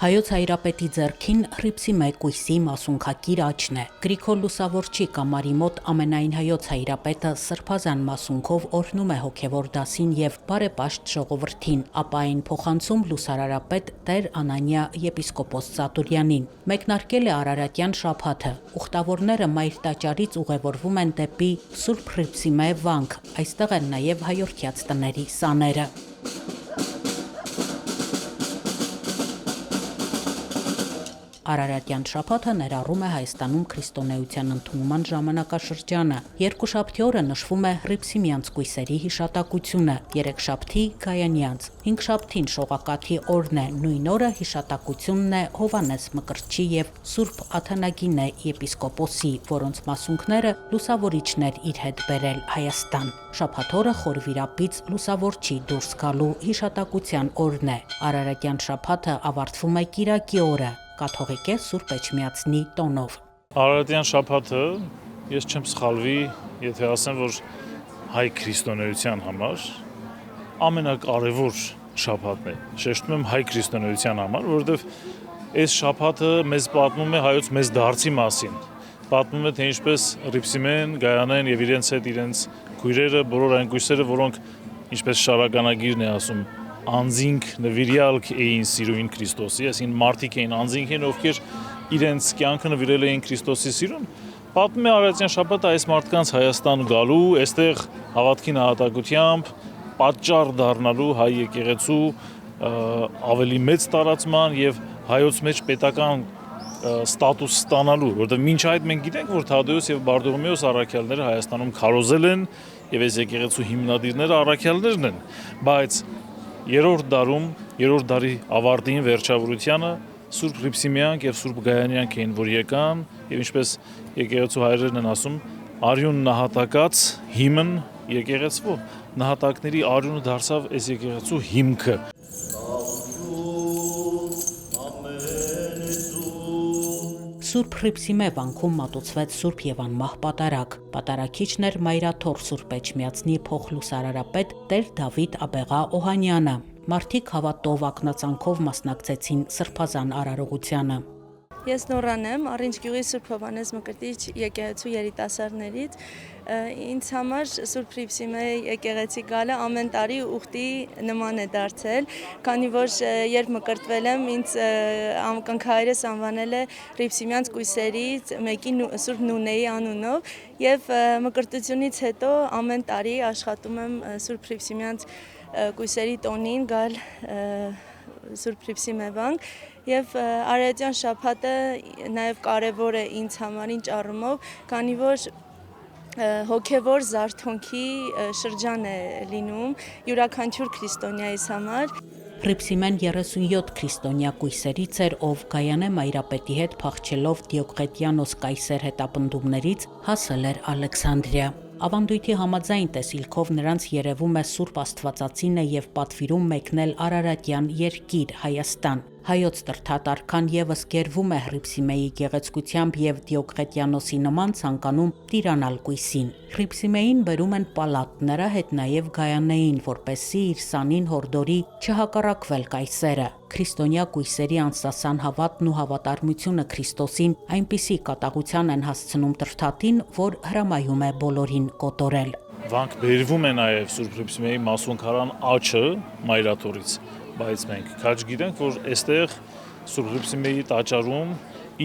Հայոց Հայրապետի ձեռքին Հռիփսիմե կույսի մասունքակիր աճն է։ Գրիգոր Լուսավորչի կամարի մոտ ամենայն հայոց հայրապետը սրբազան մասունքով օրհնում է հոգևոր դասին եւ բարեպաշտ ժողովրդին, ապա այն փոխանցում լուսարարապետ Տեր Անանիա եպիսկոպոս Ծատուրյանին։ Մեկնարկել է Արարատյան շաբաթը։ Ուխտավորները Մայր տաճարից ուղևորվում են դեպի Սուրբ Հռիփսիմե վանք։ Այստեղ են նաեւ հայորդյաց տների սաները։ Արարատյան շաբաթը ներառում է Հայաստանում քրիստոնեության ընդունման ժամանակաշրջանը։ Երկուշաբթի օրը նշվում է Հռիփսիմյանց կույսերի հիշատակությունը, երեքշաբթի Գայանյանց, հինգշաբթին Շողակաթի օրն է, նույն օրը հիշատակությունն է Հովհաննես Մկրտչի եւ Սուրբ Աթանագինե եպիսկոպոսի, որոնց մասունքները լուսավորիչն էր իր հետ բերել Հայաստան։ Շաբաթ օրը խորվիրապից լուսավորչի դուրս գալու հիշատակության օրն է։ Արարատյան շաբաթը ավարտվում է Կիրակի օրը, կաթողիկե Սուրբ Էջմիածնի տոնով։ Արարատյան շաբաթը, ես չեմ սխալվի, եթե ասեմ, որ հայ քրիստոնեության համար ամենակարևոր շաբաթն է։ Շեշտում եմ հայ քրիստոնեության համար, որովհետև այս շաբաթը մեզ պատմում է հայոց մեծ դարձի մասին։ Պատմում է, թե ինչպես Հռիփսիմեն, Գայանեն եւ իրենց հետ իրենց քույրերը, բոլոր այն կույսերը, որոնք ինչպես շարականագիրն է ասում, անձինք նվիրյալ էին սիրուն Քրիստոսի, այսինքն մարդիկ էին անձինք են, ովքեր իրենց կյանքը նվիրել էին Քրիստոսի սիրուն։ Պատմում է Արարատյան շաբաթը այս մարդկանց Հայաստան գալու, այստեղ հավատքի նահատակությամբ պատճառ դառնալու հայ եկեղեցու ավելի մեծ տարածման եւ հայոց մեջ պետական ստատուս ստանալու, որովհետեւ մինչ այդ մենք գիտենք, որ Թադեոս եւ Բարդողոմեոս առաքյալները Հայաստանում քարոզել են եւ այս եկեղեցու հիմնադիրները առաքյալներն են, բայց երրորդ դարի ավարտին վերջավորությանը Սուրբ Հռիփսիմյանք եւ Սուրբ Գայանյանք էին, որ եկան եւ ինչպես եկեղեցու հայրերն են ասում, արյուն նահատակած հիմն եկեղեցու, նահատակների արյունը դարձավ այս եկեղեցու հիմքը։ Սուրբ Հռիփսիմե վանքում մատուցվեց Սուրբ եւ անմահ պատարագ։ Պատարագիչն էր Մայրաթոր Սուրբ Էջմիածնի փոխլուսարարապետ Տեր Դավիթ Աբեղա Օհանյանը։ Մարդիկ հավատով ակնածանքով մասնակցեցին սրբազան արարողությանը։ Ես Նորան եմ, Առինջ գյուղի Սուրբ Հովհաննես Մկրտիչ եկեղեցու երիտասարդներից։ Ինձ համար Սուրբ Հռիփսիմե եկեղեցի գալը ամեն տարի ուխտի նման է դարձել, քանի որ երբ մկրտվել եմ, ինձ կնքահայրս անվանել է Հռիփսիմյանց կույսերից մեկի Սուրբ Նունեի անունով եւ մկրտությունից հետո ամեն տարի աշխատում եմ Սուրբ Հռիփսիմյանց կույսերի տոնին գալ Սուրբ Հռիփսիմե վանք եւ Արարատյան շաբաթը նաեւ կարեւոր է ինձ համար ինչ առումով, քանի որ հոգևոր զարթոնքի շրջան է լինում յուրաքանչյուր քրիստոնյայիս համար։ Հռիփսիմեն 37 քրիստոնյա կույսերից էր, ով Գայանե Մայրապետի հետ փախչելով Դիոկլետիանոս կայսեր հետապնդումներից հասել էր Ալեքսանդրիա։ Ավանդույթի համաձայն տեսիլքով նրանց երևում է Սուրբ Աստվածածինը եւ պատվիրում մեկնել Արարատյան երկիր Հայաստան։ Հայոց տրթատարքան եւս գերվում է Հռիփսիմեի գեղեցկությամբ եւ Դիոկլետիանոսի նման ցանկանում տիրանալ կույսին։ Հռիփսիմեին բերում են պալատ, նրա հետ նաեւ Գայանեին, որպեսզի իր սանին հորդորի չհակառակվել կայսերը։ Քրիստոնյա կույսերի անսասան հավատն ու հավատարմությունը Քրիստոսին այնպիսի կատաղության են հասցնում տրթատին, որ հրամայում է բոլորին կոտորել։ Վանք բերվում է նաեւ Սուրբ Հռիփսիմեի մասունքարան աչը Մայրաթորից, բայց մենք քաջ գիտենք, որ այստեղ Սուրբ Հռիփսիմեի տաճարում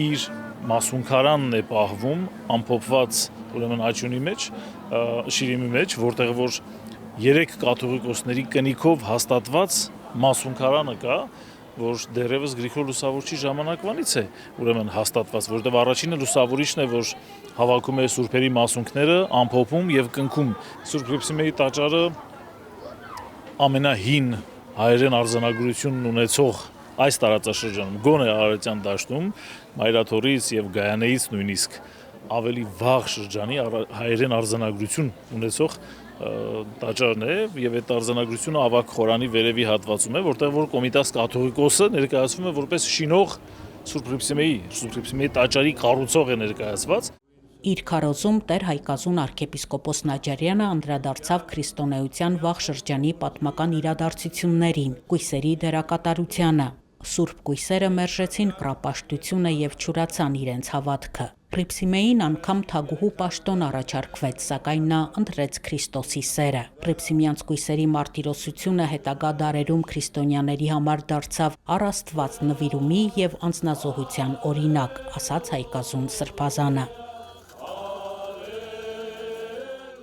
իր մասունքարանն է պահվում ամփոփված ուրեմն աչյունի մեջ, շիրիմի մեջ, որտեղ որ 3 կաթողիկոսների կնիքով հաստատված մասունքարանը կա, որ դեռևս Գրիգոր Լուսավորչի ժամանակվանից է ուրեմն հաստատված, որտեղ առաջինը լուսավորիչն է, որ հավաքում է սուրբերի մասունքները, ամփոփում եւ կնքում։ Սուրբ Հռիփսիմեի տաճարը ամենահին հայերեն արձանագրությունն ունեցող այս տարածաշրջանում, գոնե Արարատյան դաշտում, Մայրաթորից եւ Գայանեից նույնիսկ ավելի վաղ շրջանի հայերեն արձանագրություն ունեցող տաճարն է եւ այդ արձանագրությունը ավագ խորանի վերևի հատվածում է, որտեղ որ Կոմիտաս կաթողիկոսը ներկայացվում է որպես շինող Սուրբ Հռիփսիմեի տաճարի կառուցող է ներկայացված։ Իր քարոզում Տեր Հայկազուն arczepiskopos Նաջարյանը անդրադարձավ քրիստոնեության վաղ շրջանի պատմական իրադարձություններին, կույսերի դերակատարությանը։ Սուրբ կույսերը մերժեցին կռապաշտությունը եւ չուրացան իրենց հավատքը։ Պրիփսիմեին անգամ թագուհու պաշտոն առաջարկվեց, սակայն նա ընտրեց Քրիստոսի սերը։ Պրիփսիմյանց կույսերի մարտիրոսությունը հետագա դարերում քրիստոնյաների համար դարձավ առ Աստված նվիրումի եւ անձնազոհության օրինակ, ասաց հայկազուն Սրբազանը։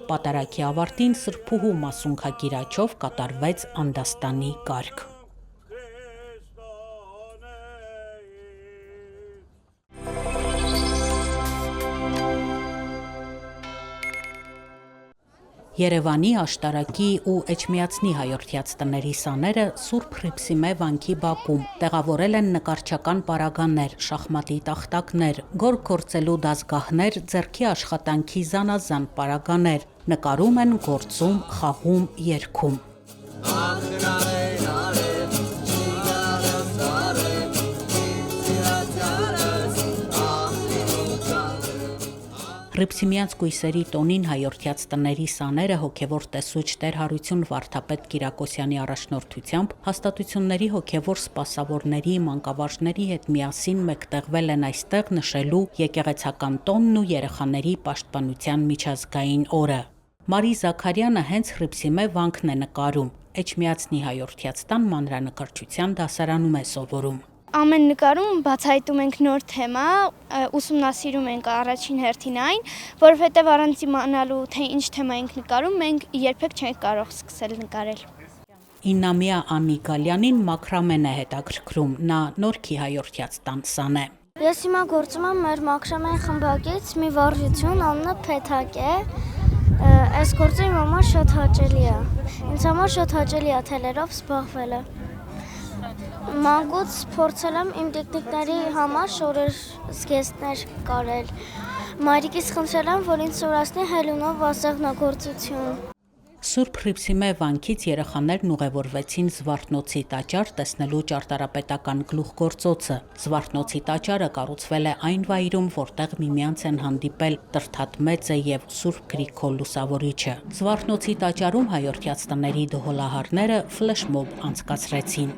Պատարագի ավարտին սրբուհու մասունքակիրաչով կատարվեց անդաստանի կարգ։ Երևանի, Աշտարակի ու Էջմիածնի հայորդյաց տների սաները Սուրբ Պրիփսիմե վանքի բակում տեղավորել են նկարչական պարագաներ, շախմատի տախտակներ, գորգ գործելու դասգահներ, ձեռքի աշխատանքի զանազան պարագաներ, նկարում են, գործում, խաղում, երգում։ Պրիփսիմյանց կույսերի տոնին հայորդյաց տների սաները հոգևոր տեսուչ Տեր Հարություն Վարդապետ Կիրակոսյանի առաջնորդությամբ հաստատությունների հոգևոր սպասավորների, մանկավարժների հետ միասին մեկտեղվել են այստեղ նշելու եկեղեցական տոնն ու երեխաների պաշտպանության միջազգային օրը։ Մարի Զաքարյանը հենց Պրիփսիմե վանքն է նկարում։ Էջմիածնի հայորդյաց տան մանրանկարչության դասարանում է սովորում։ Ամեն նկարում բացահայտում ենք նոր թեմա, ուսումնասիրում ենք առաջին հերթին այն, որովհետև առանց իմանալու թե ինչ թեմա ենք նկարում, մենք երբեք չենք կարող սկսել նկարել։ 9-ամյա Անի Գալյանին մաքրամեն է հետաքրքրում, նա Նորքի հայորդյաց տան սան է։ Ես հիմա գործում եմ մեր մաքրամեն խմբակից մի վարժություն, անունը Փեթակ է։ Այս գործը իմ համար շատ հաճելի է։ Ինձ համար շատ հաճելի է թելերով զբաղվելը։ Մանկուց փորձել եմ իմ տիկնիկների համար շորեր զգեստներ կարել։ Մայրիկից խնդրել եմ, որ ինձ սովորացնի հելունով ասեղնագործություն։ Սուրբ Պրիփսիմե վանքից երեխաներն ուղևորվեցին Զվարթնոցի տաճար տեսնելու ճարտարապետական գլուխգործոցը։ Զվարթնոցի տաճարը կառուցվել է այն վայրում, որտեղ միմյանց են հանդիպել Տրթատ Մեծը եւ Սուրբ Գրիգոր Լուսավորիչը։ Զվարթնոցի տաճարում հայորդյաց տների դհոլահարները ֆլեշմոբ անցկացրեցին։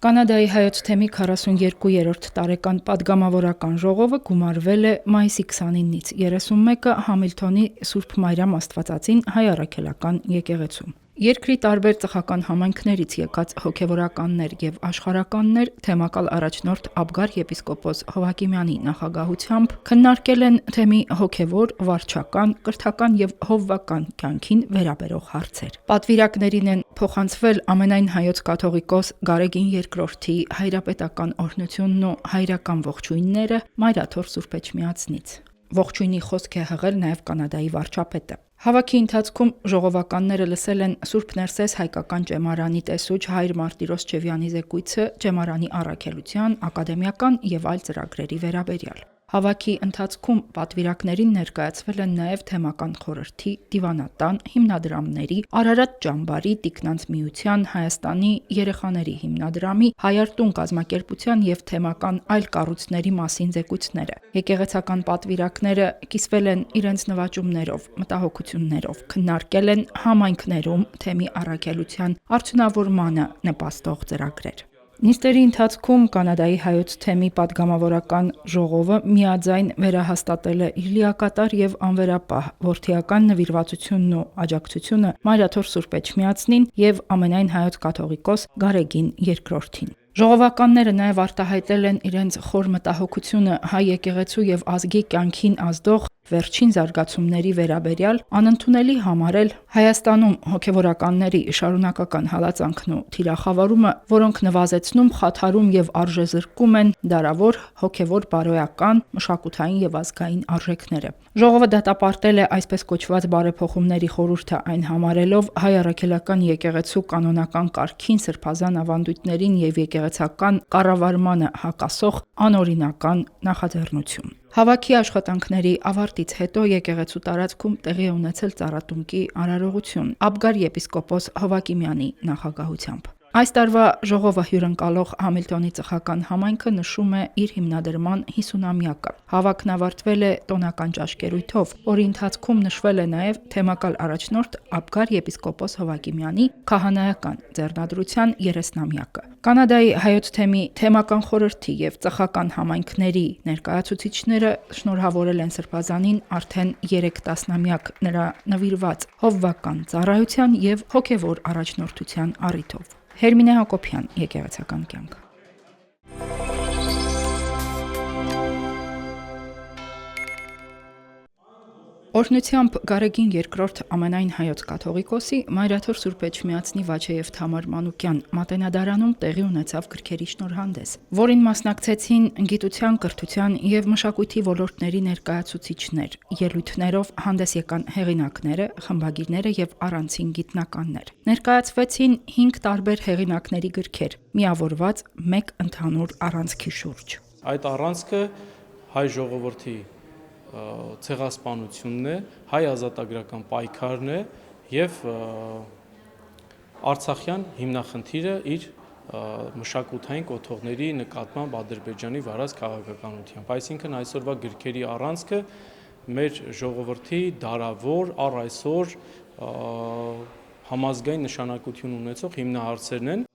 Կանադայի հայոց թեմի 42-րդ տարեկան պատգամավորական ժողովը գումարվել է մայիսի 29-ից 31-ը Համիլթոնի Սուրբ Մարիամ Աստվածածին հայ առաքելական եկեղեցում։ Երկրի տարբեր ծխական համայնքներից եկած հոգևորականներ եւ աշխարհականներ թեմակալ առաջնորդ Աբգար եպիսկոպոս Հովակիմյանի նախագահությամբ քննարկել են թեմի հոգևոր, վարչական, կրթական եւ հովվական կյանքին վերաբերող հարցեր։ Պատվիրակներին են փոխանցվել ամենայն հայոց կաթողիկոս Գարեգին II-ի հայրապետական օրհնությունն ու հայրական ողջույնները Մայրաթոր Սուրբ Էջմիածնից։ Ողջույնի խոսք է հղել նաև Կանադայի վարչապետը։ Հավաքի ընթացքում ժողովականները լսել են Սուրբ Ներսես հայկական ճեմարանի տեսուչ Հայր Մարտիրոս Չևյանի զեկույցը ճեմարանի առաքելության, ակադեմիական եւ այլ ծրագրերի վերաբերյալ։ Հավաքի ընթացքում պատվիրակներին ներկայացվել են նաև թեմական խորհրդի, դիվանատան, հիմնադրամների, Արարատ ճամբարի, Տիկնանց միության, Հայաստանի երեխաների հիմնադրամի, Հայարտուն կազմակերպության եւ թեմական այլ կառույցների մասին զեկույցները։ Եկեղեցական պատվիրակները կիսվել են իրենց նվաճումներով, մտահոգություններով, քննարկել են համայնքներում թեմի առաքելության արդյունավորմանը նպաստող ծրագրեր։ Նիստերի ընթացքում Կանադայի հայոց թեմի պատգամավորական ժողովը միաձայն վերահաստատել է իր լիակատար եւ անվերապահ որդիական նվիրվածությունն ու աջակցությունը Մայրաթոր Սուրբ Էջմիածնին եւ ամենայն հայոց կաթողիկոս Գարեգին II-ին։ Ժողովականները նաև արտահայտել են իրենց խոր մտահոգությունը հայ եկեղեցու եւ ազգի կյանքին ազդող վերջին զարգացումների վերաբերյալ, անընդունելի համարել Հայաստանում հոգևորականների շարունակական հալածանքն ու թիրախավարումը, որոնք նվազեցնում, խաթարում եւ արժեզրկում են դարավոր հոգևոր բարոյական, մշակութային եւ ազգային արժեքները։ Ժողովը դատապարտել է այսպես կոչված բարեփոխումների խորհուրդը, այն համարելով հայ առաքելական եկեղեցու կանոնական կարգին, սրբազան ավանդույթներին եւ եկեղեցական կառավարմանը հակասող անօրինական նախաձեռնություն։ Հավաքի աշխատանքների ավարտից հետո եկեղեցու տարածքում տեղի ունեցել ծառատունկի արարողություն Աբգար եպիսկոպոս Հովակիմյանի նախագահությամբ։ Այս տարվա ժողովը հյուրընկալող Համիլտոնի ծխական համայնքը նշում է իր հիմնադրման 50-ամյակը։ Հավաքն ավարտվել է տոնական ճաշկերույթով, որի ընթացքում նշվել է նաև թեմակալ առաջնորդ Աբգար եպիսկոպոս Հովակիմյանի քահանայական ձեռնադրության 30-ամյակը։ Կանադայի հայոց թեմի թեմական խորհրդի եւ ծխական համայնքների ներկայացուցիչները շնորհավորել են Սրբազանին արդեն 3 տասնամյակ նրա նվիրված հովվական ծառայության եւ հոգեվոր առաջնորդության առիթով։ Հերմինե Հակոբյան, Եկեղեցական կյանք։ Օրհնությամբ Գարեգին II ամենայն հայոց կաթողիկոսի Մայրաթոր Սուրբ Էջմիածնի Վաչեև Թամար Մանուկյան մատենադարանում տեղի ունեցավ գրքերի շնորհանդես, որին մասնակցեցին գիտության, կրթության եւ մշակույթի ոլորտների ներկայացուցիչներ, ելույթներով հանդես եկան հեղինակները, խմբագիրները եւ առանցին գիտնականներ։ Ներկայացվեցին 5 տարբեր հեղինակների գրքեր, միավորված մեկ ընդհանուր առանցքի շուրջ։ Այդ առանցքը հայ ժողովրդի ցեղասպանությունն է, հայ ազատագրական պայքարն է եւ Արցախյան հիմնախնդիրը իր մշակութային կոթողների նկատմամբ Ադրբեջանի վարած քաղաքականությամբ։ Այսինքն այսօրվա գրքերի առանցքը մեր ժողովրդի դարավոր առ այսօր համազգային նշանակություն ունեցող հիմնահարցերն են։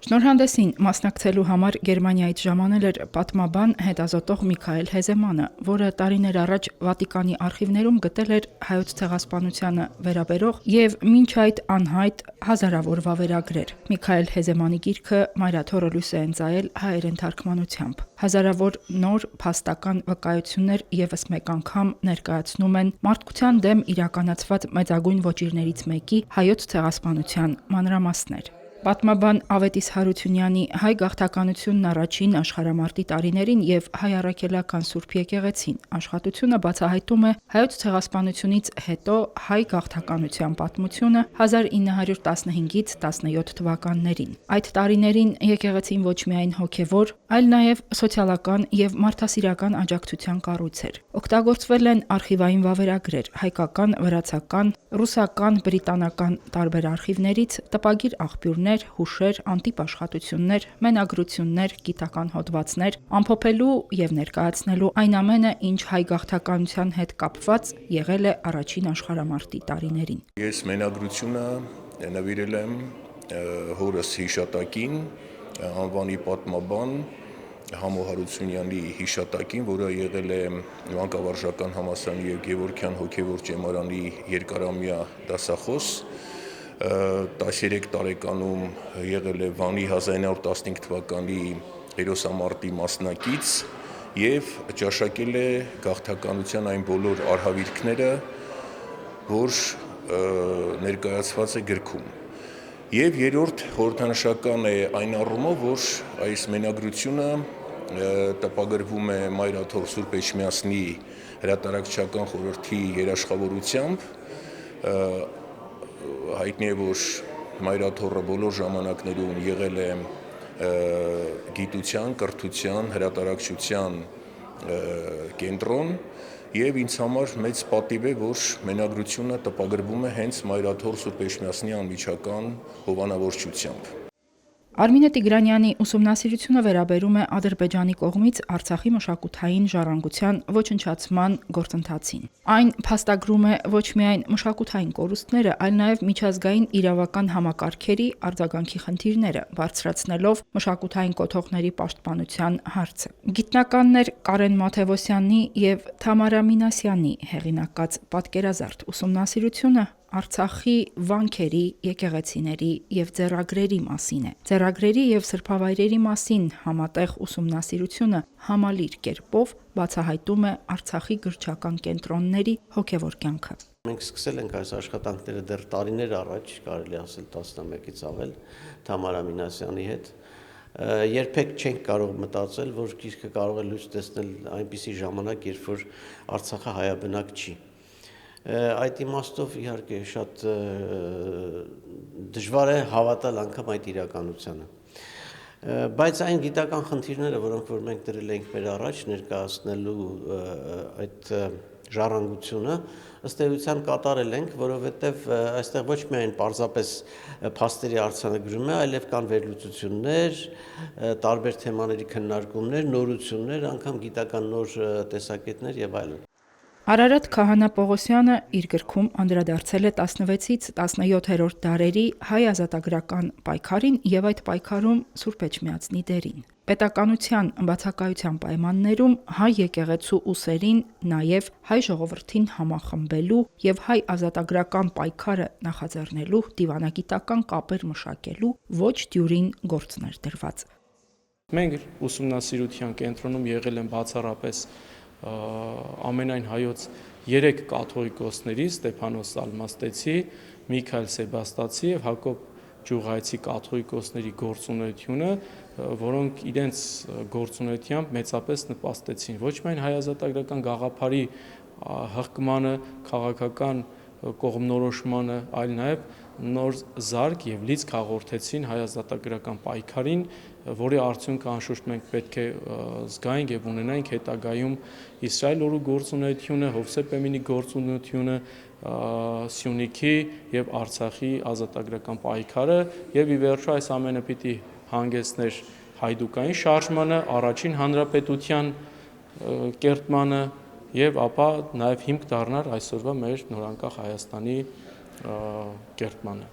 Շնորհանդեսին մասնակցելու համար Գերմանիայից ժամանել էր պատմաբան հետազոտող Միքայել Հեզեմանը, որը տարիներ առաջ Վատիկանի արխիվներում գտել էր հայոց ցեղասպանությանը վերաբերող եւ մինչ այդ անհայտ հազարավոր վավերագրեր։ Միքայել Հեզեմանի գիրքը Մայրաթորը լույս է ընծայել հայերեն թարգմանությամբ։ Հազարավոր նոր փաստական վկայություններ եւս մեկ անգամ ներկայացնում են մարդկության դեմ իրականացված մեծագույն ոճիրներից մեկի հայոց ցեղասպանության մանրամասներ։ Պատմաբան Ավետիս Հարությունյանի հայ գաղթականությունն առաջին աշխարհամարտի տարիներին եւ հայ առաքելական Սուրբ եկեղեցին աշխատությունը բացահայտում է հայոց ցեղասպանությունից հետո հայ գաղթականության պատմությունը 1915-ից 17 թվականներին։ Այդ տարիներին եկեղեցին ոչ միայն հոգեվոր, այլ նաեւ սոցիալական եւ մարդասիրական աջակցության կառույց էր։ Օգտագործվել են արխիվային վավերագրեր, հայկական, վրացական, ռուսական, բրիտանական տարբեր արխիվներից, տպագիր աղբյուրներ, հուշեր, անտիպ աշխատություններ, մենագրություններ, գիտական հոդվածներ, ամփոփելու եւ ներկայացնելու այն ամենը, ինչ հայ գաղթականության հետ կապված եղել է առաջին աշխարհամարտի տարիներին։ Ես մենագրությունը նվիրել եմ հորս հիշատակին, անվանի պատմաբան Համո Հարությունյանի հիշատակին, որը եղել է Մանկավարժական համալսարանի եւ Գևորգյան հոգեվոր ճեմարանի երկարամյա դասախոս, 13 տարեկանում եղել է Վանի 1915 թվականի հերոսամարտի մասնակից եւ ճաշակել է գաղթականության այն բոլոր արհավիրքները, որ ներկայացված է գրքում։ Եվ երրորդ խորհրդանշական է այն առումով, որ այս մենագրությունը տպագրվում է Մայրաթոր Սուրբ Էջմիածնի հրատարակչական խորհրդի երաշխավորությամբ, հայտնի է, որ Մայրաթորը բոլոր ժամանակներում եղել է գիտության, կրթության, հրատարակչության կենտրոն եւ ինձ համար մեծ պատիվ է, որ մենագրությունը տպագրվում է հենց Մայրաթոր Սուրբ Էջմիածնի անմիջական հովանավորչությամբ։ Արմինե Տիգրանյանի ուսումնասիրությունը վերաբերում է Ադրբեջանի կողմից Արցախի մշակութային ժառանգության ոչնչացման գործընթացին։ Այն փաստագրում է ոչ միայն մշակութային կորուստները, այլ նաև միջազգային իրավական համակարգերի արձագանքի խնդիրները, բարձրացնելով մշակութային կոթողների պաշտպանության հարցը։ Գիտնականներ Կարեն Մաթևոսյանի եւ Թամարա Մինասյանի հեղինակած պատկերազարդ ուսումնասիրությունը Արցախի վանքերի, եկեղեցիների եւ ձեռագրերի մասին է։ Ձեռագրերի եւ սրբավայրերի մասին համատեղ ուսումնասիրությունը համալիր կերպով բացահայտում է Արցախի գրչական կենտրոնների հոգեվոր կյանքը։ Մենք սկսել ենք այս աշխատանքները դեռ տարիներ առաջ, կարելի ասել 11-ից ավել, Թամարա Մինասյանի հետ։ Երբեք չենք կարող մտածել, որ գիրքը կարող է լույս տեսնել այնպիսի ժամանակ, երբ որ Արցախը հայաբնակ չի։ Այդ իմաստով իհարկե շատ դժվար է հավատալ անգամ այդ իրականությանը։ Բայց այն գիտական խնդիրները, որոնք որ մենք դրել ենք մեր առաջ ներկայացնելու այդ ժառանգությունը ըստ էության կատարել ենք, որովհետև այստեղ ոչ միայն պարզապես փաստերի արձանագրում է, այլև կան վերլուծություններ, տարբեր թեմաների քննարկումներ, նորություններ, անգամ գիտական նոր տեսակետներ եւ այլն։ Արարատ Քահանա Պողոսյանը իր գրքում անդրադարձել է 16-ից 17-րդ դարերի հայ ազատագրական պայքարին եւ այդ պայքարում Սուրբ Էջմիածնի դերին։ Պետականության բացակայության պայմաններում հայ եկեղեցու ուսերին, նաև հայ ժողովրդին համախմբելու եւ հայ ազատագրական պայքարը նախաձեռնելու դիվանագիտական կապեր մշակելու ոչ դյուրին գործներ դրված։ Մենք ուսումնասիրության կենտրոնում եղել են բացառապես ամենայն հայոց 3 կաթողիկոսների Ստեփանոս Սալմաստեցի, Միքայել Սեբաստացի եւ Հակոբ Ջուղայցի կաթողիկոսների գործունեությունը, որոնք իրենց գործունեությամբ մեծապես նպաստեցին ոչ միայն հայ ազատագրական գաղափարի հղկմանը, քաղաքական կողմնորոշմանը, այլ նաև նոր զարգ եւ լիցք հաղորդեցին հայ ազատագրական պայքարին, որի արդյունքը անշուշտ մենք պետք է զգայինք եւ ունենայինք հետագայում Իսրայել օրու գործունեությունը, Հովսեփ Էմինի գործունեությունը, Սյունիքի եւ Արցախի ազատագրական պայքարը եւ ի վերջո այս ամենը պիտի հանգեցներ հայդուկային շարժմանը, առաջին հանրապետության կերտմանը եւ ապա նաեւ հիմք դառնար այսօրվա մեր նորանկախ Հայաստանի կերտմանը։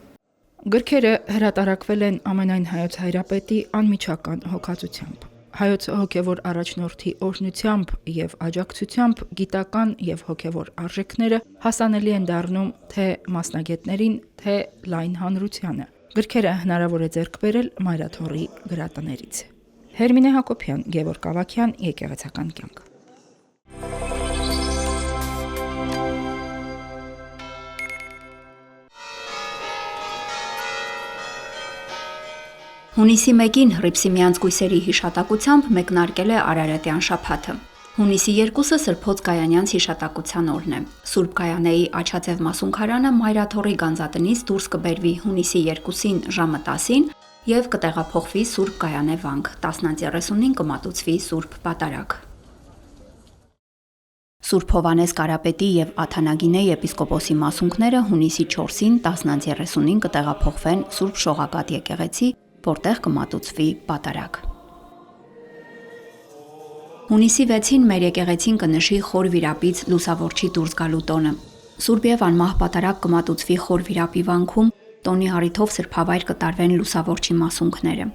Գրքերը հրատարակվել են ամենայն հայոց հայրապետի անմիջական հոգացությամբ։ Հայոց հոգևոր առաջնորդի օրհնությամբ եւ աջակցությամբ գիտական եւ հոգևոր արժեքները հասանելի են դառնում թե մասնագետներին, թե լայն հանրությանը։ Գրքերը հնարավոր է ձեռք բերել Մայրաթորի գրատներից։ Հերմինե Հակոբյան, Գևորգ Ավագյան, Եկեղեցական կյանք։ Հունիսի 1-ին Հռիփսիմյանց կույսերի հիշատակությամբ մեկնարկել է Արարատյան շաբաթը։ Հունիսի 2-ը Սրբոց Գայանյանց հիշատակության օրն է։ Սուրբ Գայանեի Աչաձև մասունքարանը Մայրաթորի գանձատնից դուրս կբերվի հունիսի 2-ին ժամը 10-ին եւ կտեղափոխվի Սուրբ Գայանե վանք, 10:30-ին կմատուցվի Սուրբ Պատարագ։ Սուրբ Հովանես Կարապետի եւ Աթանագինե եպիսկոպոսի մասունքները հունիսի 4-ին 10:30-ին կտեղափոխվեն Սուրբ Շողակաթ եկեղեցի, որտեղ կմատուցվի պատարագ։ Հունիսի 6-ին մեր եկեղեցին կնշի Խոր Վիրապից Լուսավորչի դուրս գալու տոնը։ Սուրբ եւ անմահ պատարագ կմատուցվի Խոր Վիրապի վանքում, տոնի առիթով սրբավայր կտարվեն Լուսավորչի մասունքները։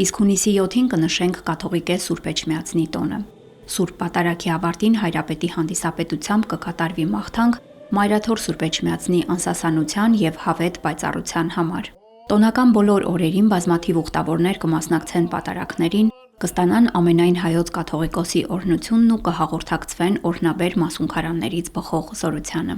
Իսկ հունիսի 7-ին կնշենք կաթողիկե Սուրբ Էջմիածնի տոնը։ Սուրբ Պատարագի ավարտին հայրապետի հանդիսապետությամբ կկատարվի մաղթանք Մայրաթոր Սուրբ Էջմիածնի անսասանության եւ հավետ պայծառության համար։ Տոնական բոլոր օրերին բազմաթիվ ուխտավորներ կմասնակցեն պատարագներին, կստանան ամենայն հայոց կաթողիկոսի օրհնությունն ու կհաղորդակցվեն օրհնաբեր մասունքարաններից բխող զորությանը։